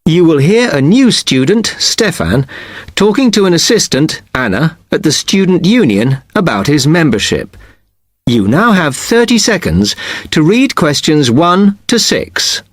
You will hear a new student, Stefan, talking to an assistant, Anna, at the student union about his membership. You now have 30 seconds to read questions 1 to 6.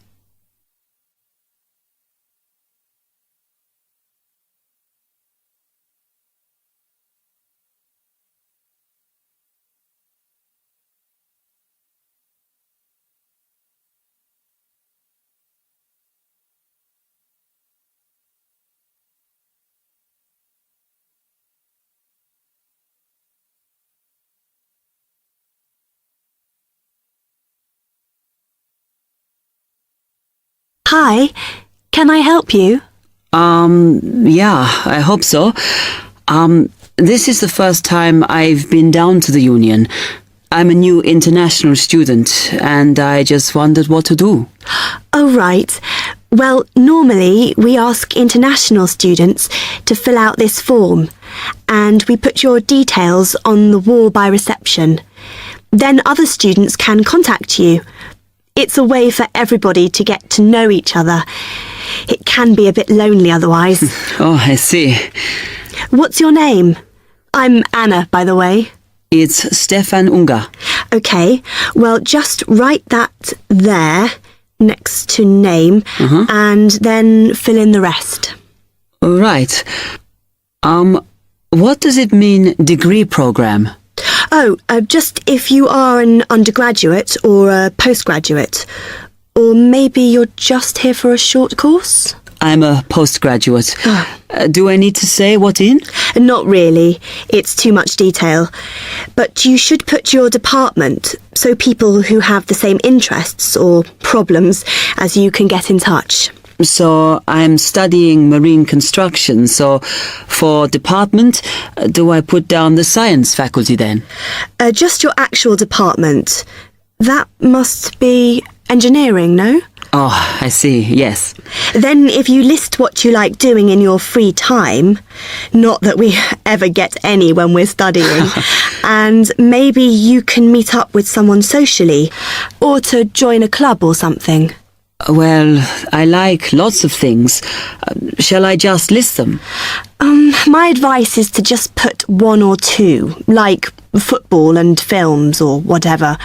Hi, can I help you? Yeah, I hope so. This is the first time I've been down to the union. I'm a new international student, and I just wondered what to do. Oh, right. Well, normally we ask international students to fill out this form, and we put your details on the wall by reception. Then other students can contact you. It's a way for everybody to get to know each other. It can be a bit lonely otherwise. Oh, I see. What's your name? I'm Anna, by the way. It's Stefan Unger. OK, well, just write that there, next to name, and then fill in the rest. Right. What does it mean, degree program? Oh, just if you are an undergraduate or a postgraduate. Or maybe you're just here for a short course? I'm a postgraduate. Do I need to say what in? Not really. It's too much detail. But you should put your department so people who have the same interests or problems as you can get in touch. So I'm studying marine construction, so for department, do I put down the science faculty then? Just your actual department. That must be engineering, no? Oh, I see, yes. Then if you list what you like doing in your free time, not that we ever get any when we're studying, and maybe you can meet up with someone socially, or to join a club or something. Well, I like lots of things. Shall I just list them? My advice is to just put 1 or 2, like football and films or whatever.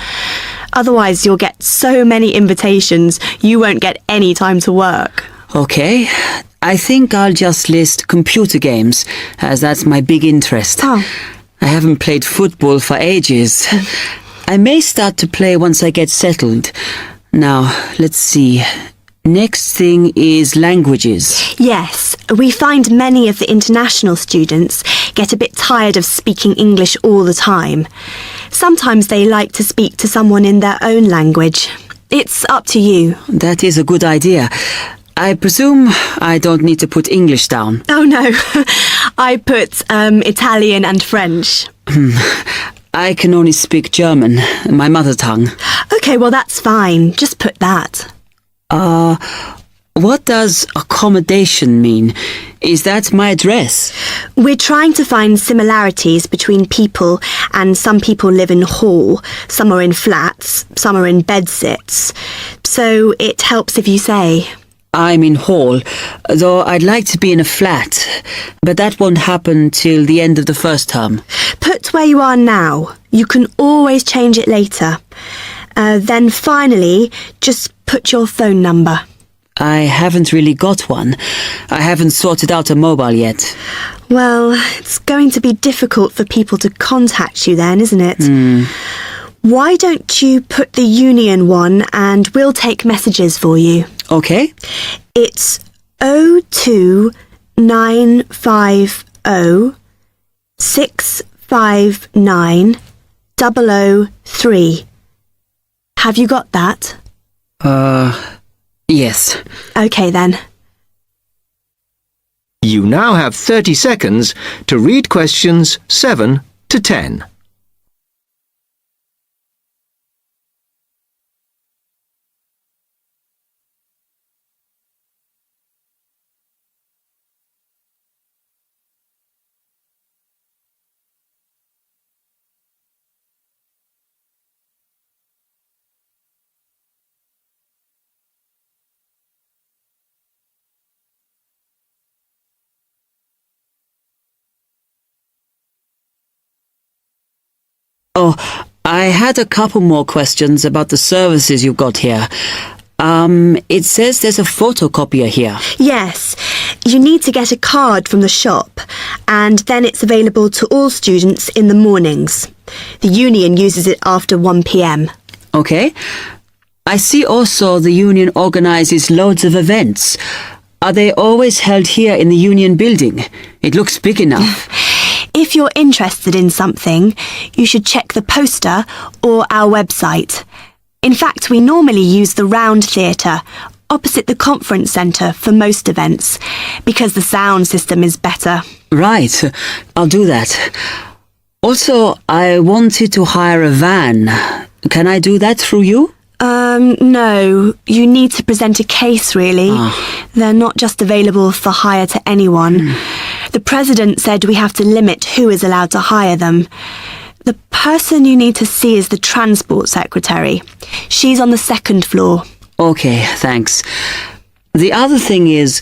Otherwise, you'll get so many invitations, you won't get any time to work. Okay, I think I'll just list computer games, as that's my big interest. Oh. I haven't played football for ages. I may start to play once I get settled. Now, let's see. Next thing is languages. Yes, we find many of the international students get a bit tired of speaking English all the time. Sometimes they like to speak to someone in their own language. It's up to you. That is a good idea. I presume I don't need to put English down. Oh no, I put Italian and French. I can only speak German, my mother tongue. OK, well that's fine. Just put that. What does accommodation mean? Is that my address? We're trying to find similarities between people, and some people live in hall, some are in flats, some are in bedsits. So it helps if you say. I'm in hall, though I'd like to be in a flat, but that won't happen till the end of the first term. Put where you are now. You can always change it later. Then finally, just put your phone number. I haven't really got one. I haven't sorted out a mobile yet. Well, it's going to be difficult for people to contact you then, isn't it? Why don't you put the union one and we'll take messages for you? Okay. It's 02950 659 003. Have you got that? Yes. OK then. You now have 30 seconds to read questions 7 to 10. Oh, I had a couple more questions about the services you've got here. It says there's a photocopier here. Yes, you need to get a card from the shop, and then it's available to all students in the mornings. The union uses it after 1 p.m. Okay. I see also the union organizes loads of events. Are they always held here in the union building? It looks big enough. If you're interested in something, you should check the poster or our website. In fact, we normally use the Round Theatre, opposite the conference centre for most events, because the sound system is better. Right, I'll do that. Also, I wanted to hire a van. Can I do that through you? No. You need to present a case, really. They're not just available for hire to anyone. The president said we have to limit who is allowed to hire them. The person you need to see is the transport secretary. She's on the 2nd floor. Okay, thanks. The other thing is,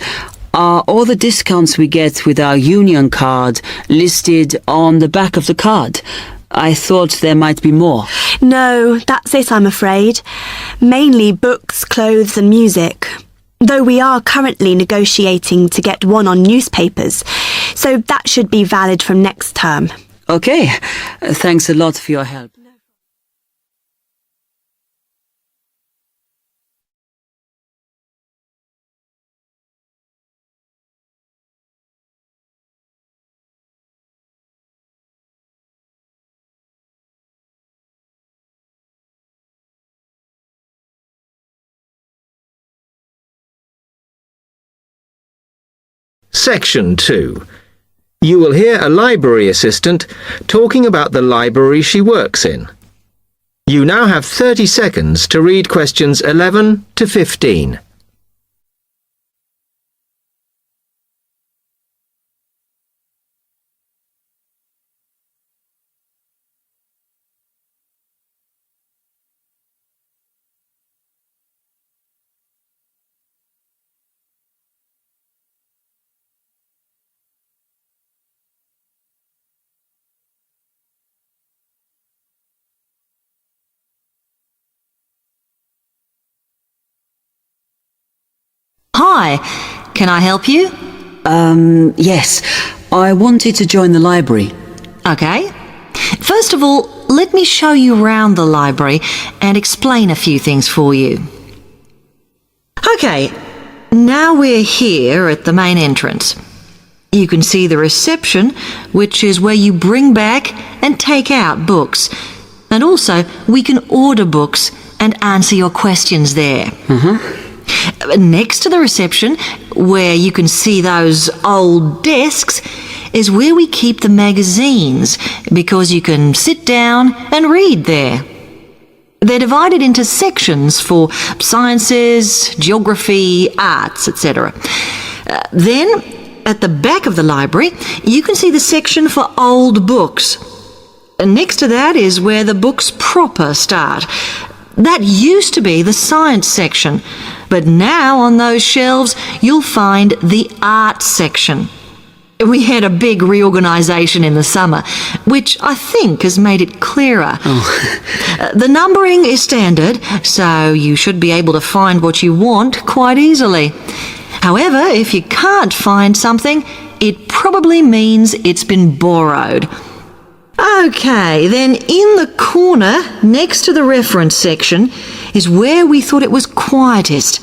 are all the discounts we get with our union card listed on the back of the card? I thought there might be more. No, that's it, I'm afraid. Mainly books, clothes and music. Though we are currently negotiating to get one on newspapers, so that should be valid from next term. Okay, thanks a lot for your help. Section 2. You will hear a library assistant talking about the library she works in. You now have 30 seconds to read questions 11 to 15. Hi, can I help you? Yes, I wanted to join the library. Okay. First of all, let me show you around the library and explain a few things for you. Okay, now we're here at the main entrance. You can see the reception, which is where you bring back and take out books. And also, we can order books and answer your questions there. Next to the reception, where you can see those old desks, is where we keep the magazines, because you can sit down and read there. They're divided into sections for sciences, geography, arts, etc. Then, at the back of the library, you can see the section for old books. And next to that is where the books proper start. That used to be the science section, but now on those shelves you'll find the art section. We had a big reorganisation in the summer, which I think has made it clearer. The numbering is standard, so you should be able to find what you want quite easily. However, if you can't find something, it probably means it's been borrowed. Okay, then in the corner next to the reference section is where we thought it was quietest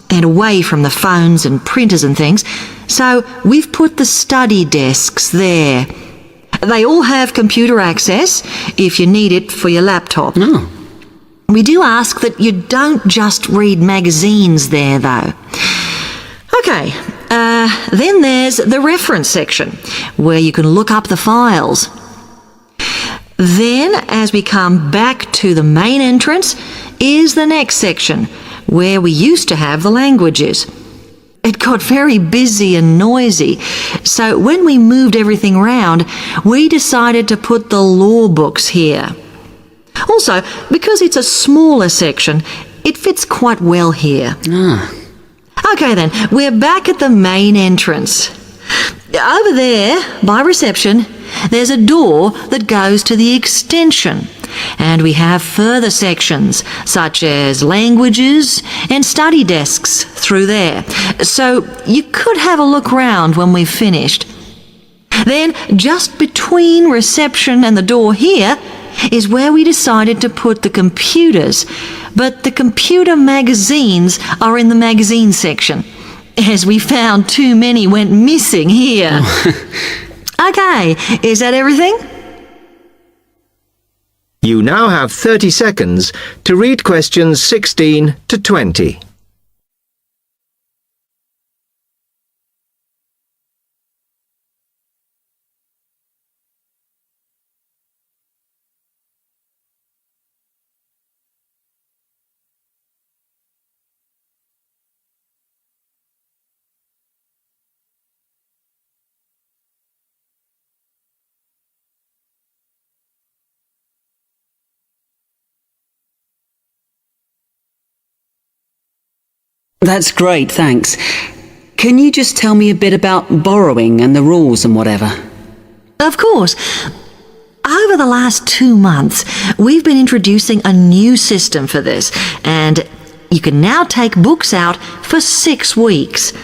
and away from the phones and printers and things, so we've put the study desks there. They all have computer access if you need it for your laptop. We do ask that you don't just read magazines there, though. Okay, then there's the reference section where you can look up the files. Then, as we come back to the main entrance, is the next section, where we used to have the languages. It got very busy and noisy, so when we moved everything round, we decided to put the law books here. Also, because it's a smaller section, it fits quite well here. Okay then, we're back at the main entrance. Over there, by reception, there's a door that goes to the extension, And we have further sections, such as languages and study desks through there. So you could have a look round when we've finished. Then, just between reception and the door here, is where we decided to put the computers. But the computer magazines are in the magazine section, as we found too many went missing here. Okay, is that everything? You now have 30 seconds to read questions 16 to 20. That's great, thanks. Can you just tell me a bit about borrowing and the rules and whatever? Of course. Over the last 2 months, we've been introducing a new system for this, and you can now take books out for 6 weeks.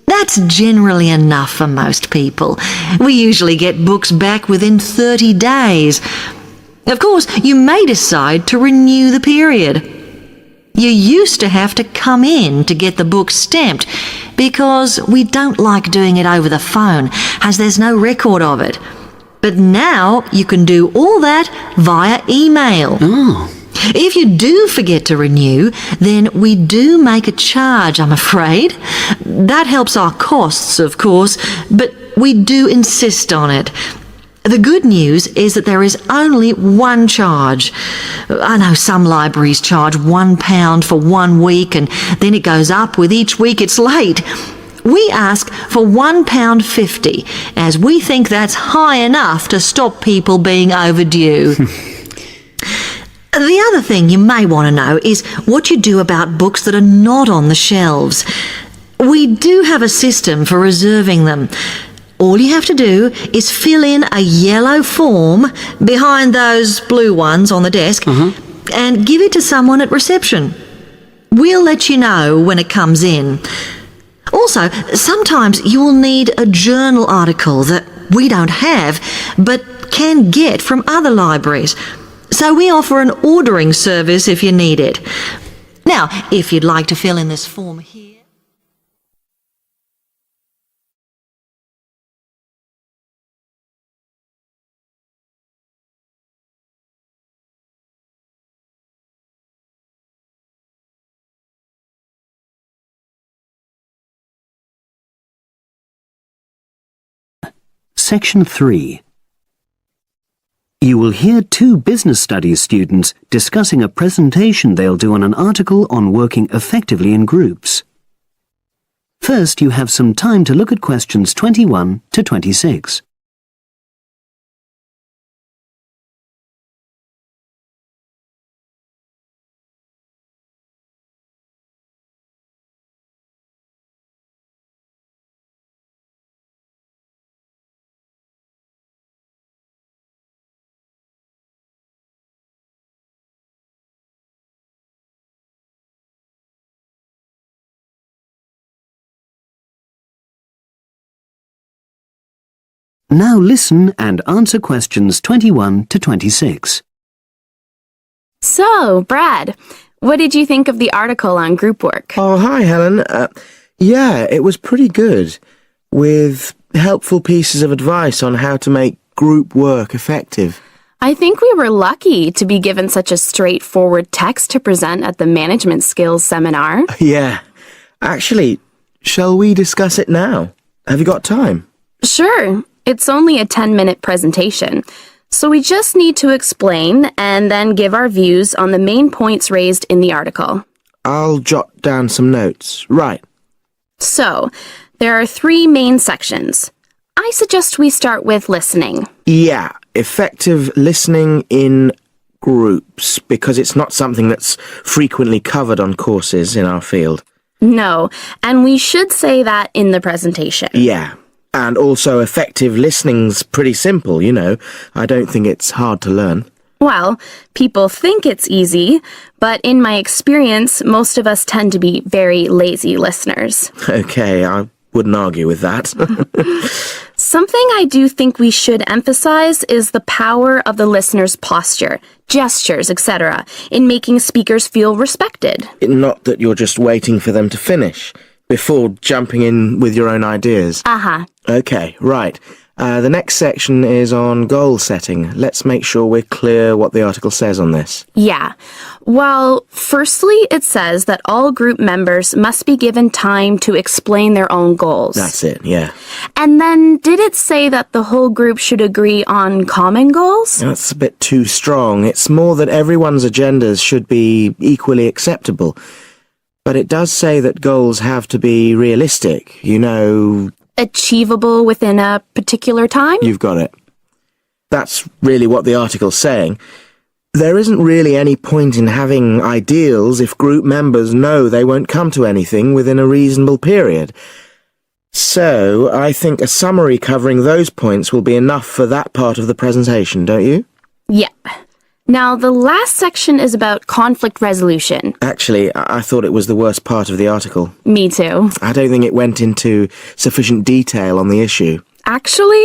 That's generally enough for most people. We usually get books back within 30 days. Of course, you may decide to renew the period. You used to have to come in to get the book stamped because we don't like doing it over the phone, as there's no record of it. But now you can do all that via email. Oh. If you do forget to renew, then we do make a charge, I'm afraid. That helps our costs, of course, but we do insist on it. The good news is that there is only one charge. I know some libraries charge £1 for 1 week and then it goes up with each week it's late. We ask for £1.50 as we think that's high enough to stop people being overdue. The other thing you may want to know is what you do about books that are not on the shelves. We do have a system for reserving them. All you have to do is fill in a yellow form behind those blue ones on the desk and give it to someone at reception. We'll let you know when it comes in. Also, sometimes you will need a journal article that we don't have but can get from other libraries. So we offer an ordering service if you need it. Now, if you'd like to fill in this form here. Section 3. You will hear 2 business studies students discussing a presentation they'll do on an article on working effectively in groups. First, you have some time to look at questions 21 to 26. Now listen and answer questions 21 to 26. So, Brad, what did you think of the article on group work? Oh, hi, Helen. Yeah, it was pretty good, with helpful pieces of advice on how to make group work effective. I think we were lucky to be given such a straightforward text to present at the management skills seminar. Yeah. Actually, shall we discuss it now? Have you got time? Sure, it's only a 10-minute presentation, so we just need to explain and then give our views on the main points raised in the article. I'll jot down some notes. Right. So, there are 3 main sections. I suggest we start with listening. Yeah, effective listening in groups, because it's not something that's frequently covered on courses in our field. No, and we should say that in the presentation. Yeah, and also effective listening's pretty simple, you know. I don't think it's hard to learn. Well, people think it's easy, but in my experience, most of us tend to be very lazy listeners. Okay, I wouldn't argue with that. Something I do think we should emphasize is the power of the listener's posture, gestures, etc., in making speakers feel respected. Not that you're just waiting for them to finish before jumping in with your own ideas. Okay, right. The next section is on goal setting. Let's make sure we're clear what the article says on this. Yeah. Well, firstly, it says that all group members must be given time to explain their own goals. That's it, yeah. And then, did it say that the whole group should agree on common goals? That's a bit too strong. It's more that everyone's agendas should be equally acceptable. But it does say that goals have to be realistic, Achievable within a particular time? You've got it. That's really what the article's saying. There isn't really any point in having ideals if group members know they won't come to anything within a reasonable period. So, I think a summary covering those points will be enough for that part of the presentation, don't you? Yeah. Now, the last section is about conflict resolution. Actually, I thought it was the worst part of the article. Me too. I don't think it went into sufficient detail on the issue. Actually,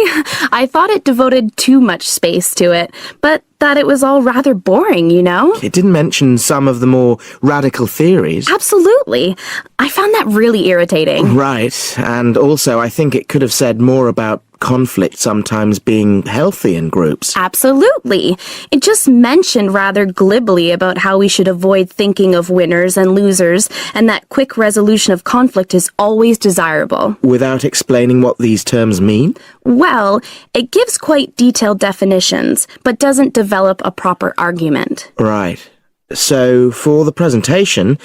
I thought it devoted too much space to it, but that it was all rather boring, It didn't mention some of the more radical theories. Absolutely. I found that really irritating. Right, and also I think it could have said more about conflict sometimes being healthy in groups. Absolutely. It just mentioned rather glibly about how we should avoid thinking of winners and losers, and that quick resolution of conflict is always desirable. Without explaining what these terms mean? Well, it gives quite detailed definitions, but doesn't develop a proper argument. Right. So, for the presentation,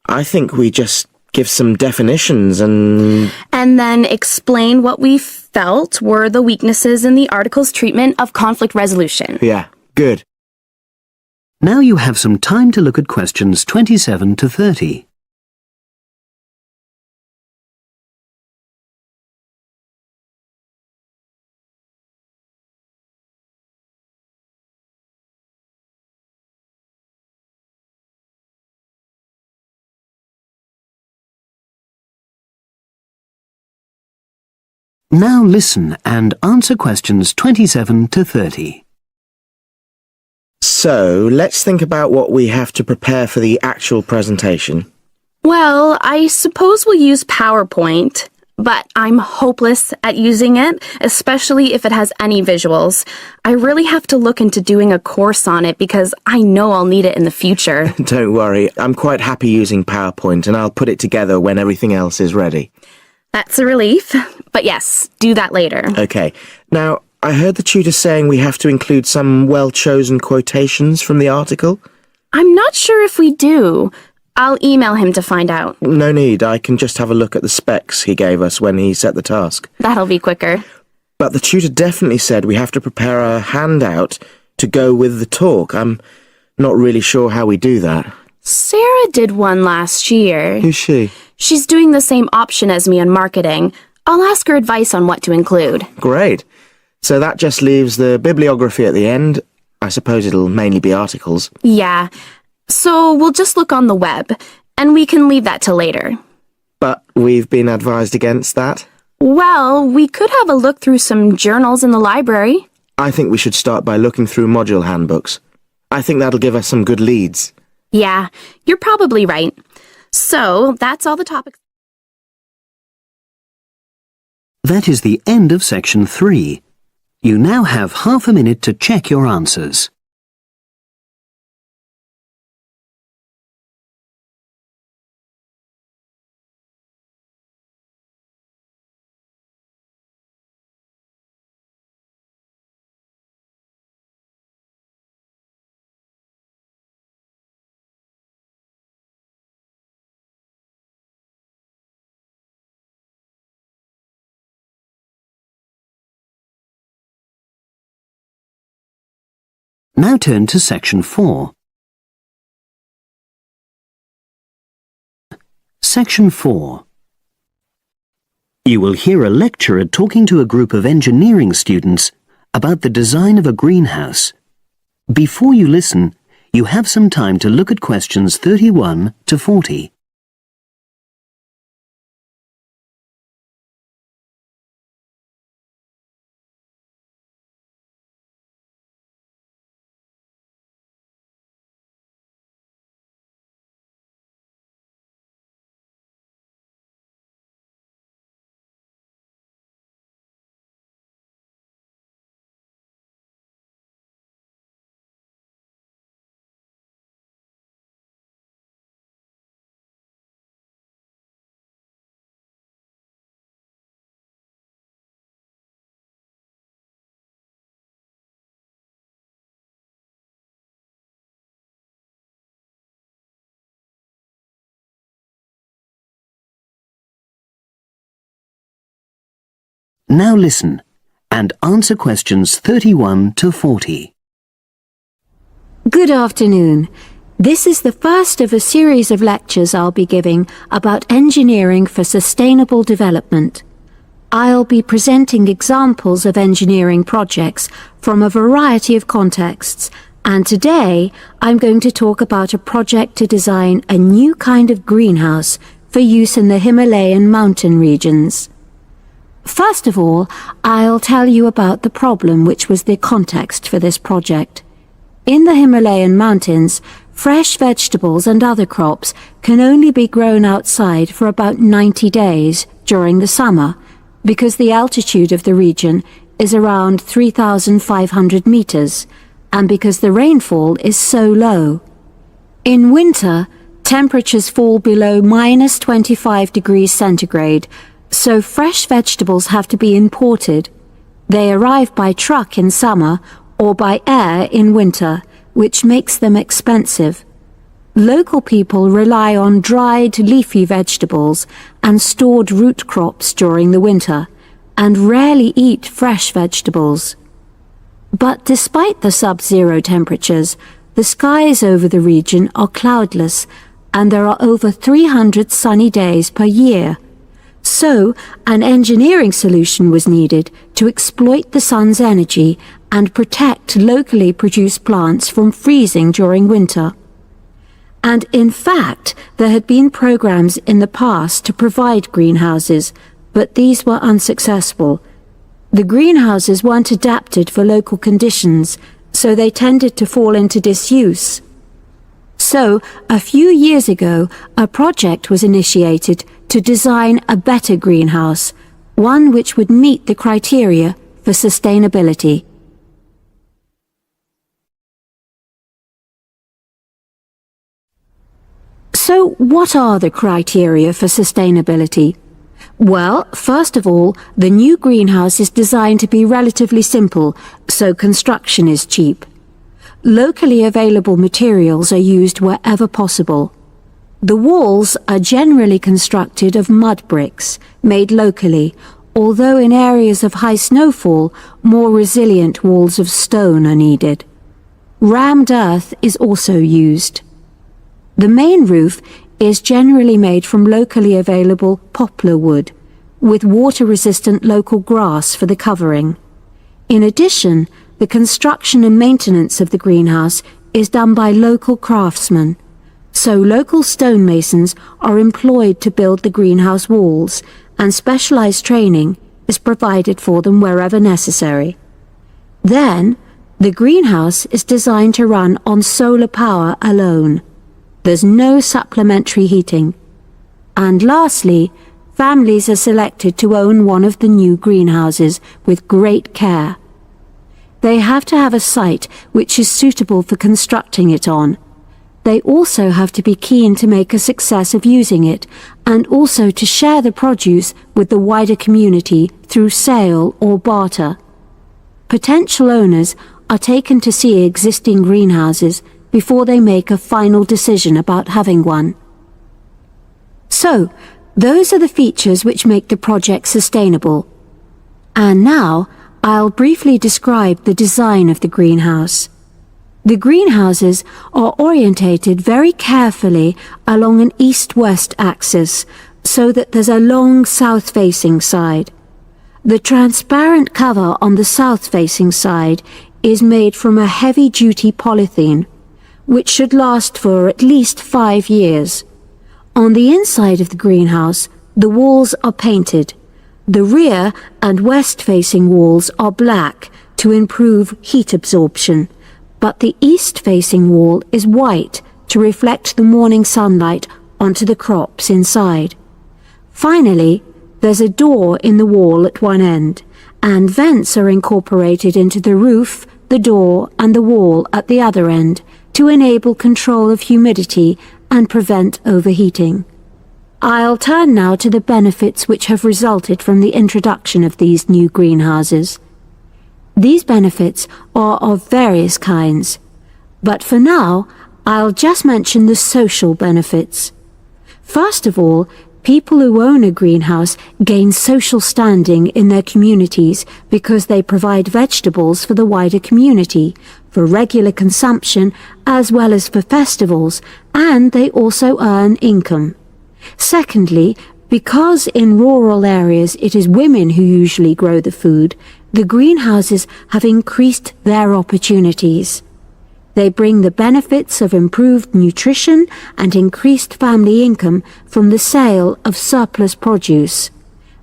I think we just give some definitions and then explain what we felt were the weaknesses in the article's treatment of conflict resolution. Yeah, good. Now you have some time to look at questions 27 to 30. Now listen and answer questions 27 to 30. So, let's think about what we have to prepare for the actual presentation. Well, I suppose we'll use PowerPoint, but I'm hopeless at using it, especially if it has any visuals. I really have to look into doing a course on it because I know I'll need it in the future. Don't worry, I'm quite happy using PowerPoint and I'll put it together when everything else is ready. That's a relief. But yes, do that later. Okay. Now, I heard the tutor saying we have to include some well-chosen quotations from the article. I'm not sure if we do. I'll email him to find out. No need. I can just have a look at the specs he gave us when he set the task. That'll be quicker. But the tutor definitely said we have to prepare a handout to go with the talk. I'm not really sure how we do that. Sarah did one last year. Who's she? She's doing the same option as me on marketing. I'll ask her advice on what to include. Great. So that just leaves the bibliography at the end. I suppose it'll mainly be articles. Yeah. So we'll just look on the web, and we can leave that till later. But we've been advised against that? Well, we could have a look through some journals in the library. I think we should start by looking through module handbooks. I think that'll give us some good leads. Yeah, you're probably right. So, that's all the topics. That is the end of section 3. You now have half a minute to check your answers. Now turn to section 4. Section 4. You will hear a lecturer talking to a group of engineering students about the design of a greenhouse. Before you listen, you have some time to look at questions 31 to 40. Now listen and answer questions 31 to 40. Good afternoon. This is the first of a series of lectures I'll be giving about engineering for sustainable development. I'll be presenting examples of engineering projects from a variety of contexts, and today I'm going to talk about a project to design a new kind of greenhouse for use in the Himalayan mountain regions. First of all, I'll tell you about the problem which was the context for this project. In the Himalayan mountains, fresh vegetables and other crops can only be grown outside for about 90 days during the summer, because the altitude of the region is around 3,500 meters, and because the rainfall is so low. In winter, temperatures fall below minus 25 degrees centigrade, so fresh vegetables have to be imported. They arrive by truck in summer or by air in winter, which makes them expensive. Local people rely on dried leafy vegetables and stored root crops during the winter, and rarely eat fresh vegetables. But despite the sub-zero temperatures, the skies over the region are cloudless, and there are over 300 sunny days per year. So, an engineering solution was needed to exploit the sun's energy and protect locally produced plants from freezing during winter. And in fact, there had been programs in the past to provide greenhouses, but these were unsuccessful. The greenhouses weren't adapted for local conditions, so they tended to fall into disuse. So, a few years ago, a project was initiated to design a better greenhouse, one which would meet the criteria for sustainability. So, what are the criteria for sustainability? Well, first of all, the new greenhouse is designed to be relatively simple, so construction is cheap. Locally available materials are used wherever possible. The walls are generally constructed of mud bricks, made locally, although in areas of high snowfall, more resilient walls of stone are needed. Rammed earth is also used. The main roof is generally made from locally available poplar wood, with water-resistant local grass for the covering. In addition, the construction and maintenance of the greenhouse is done by local craftsmen, so local stonemasons are employed to build the greenhouse walls, and specialized training is provided for them wherever necessary. Then, the greenhouse is designed to run on solar power alone. There's no supplementary heating. And lastly, families are selected to own one of the new greenhouses with great care. They have to have a site which is suitable for constructing it on. They also have to be keen to make a success of using it, and also to share the produce with the wider community through sale or barter. Potential owners are taken to see existing greenhouses before they make a final decision about having one. So, those are the features which make the project sustainable. And now, I'll briefly describe the design of the greenhouse. The greenhouses are orientated very carefully along an east-west axis, so that there's a long south-facing side. The transparent cover on the south-facing side is made from a heavy-duty polythene, which should last for at least 5 years. On the inside of the greenhouse, the walls are painted. The rear and west-facing walls are black to improve heat absorption, but the east-facing wall is white to reflect the morning sunlight onto the crops inside. Finally, there's a door in the wall at one end, and vents are incorporated into the roof, the door, and the wall at the other end to enable control of humidity and prevent overheating. I'll turn now to the benefits which have resulted from the introduction of these new greenhouses. These benefits are of various kinds, but for now, I'll just mention the social benefits. First of all, people who own a greenhouse gain social standing in their communities because they provide vegetables for the wider community, for regular consumption as well as for festivals, and they also earn income. Secondly, because in rural areas it is women who usually grow the food, the greenhouses have increased their opportunities. They bring the benefits of improved nutrition and increased family income from the sale of surplus produce.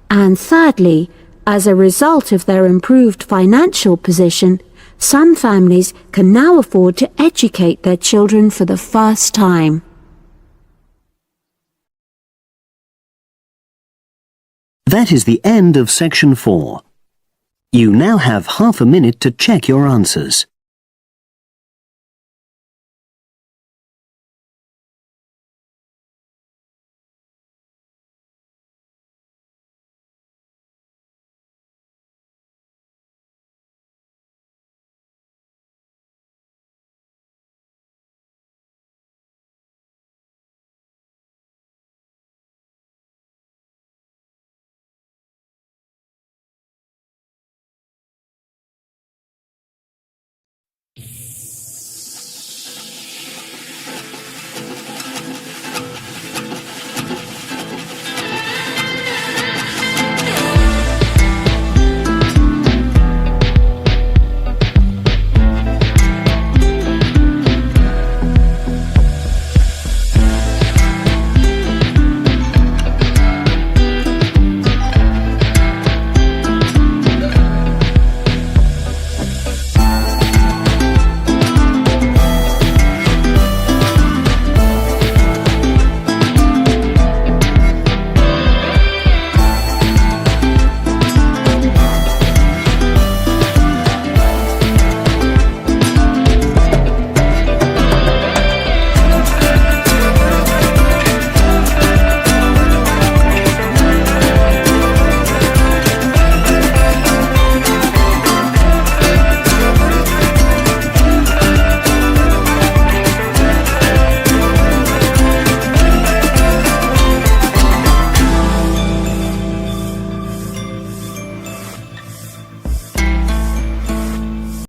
And thirdly, as a result of their improved financial position, some families can now afford to educate their children for the first time. That is the end of section 4. You now have half a minute to check your answers.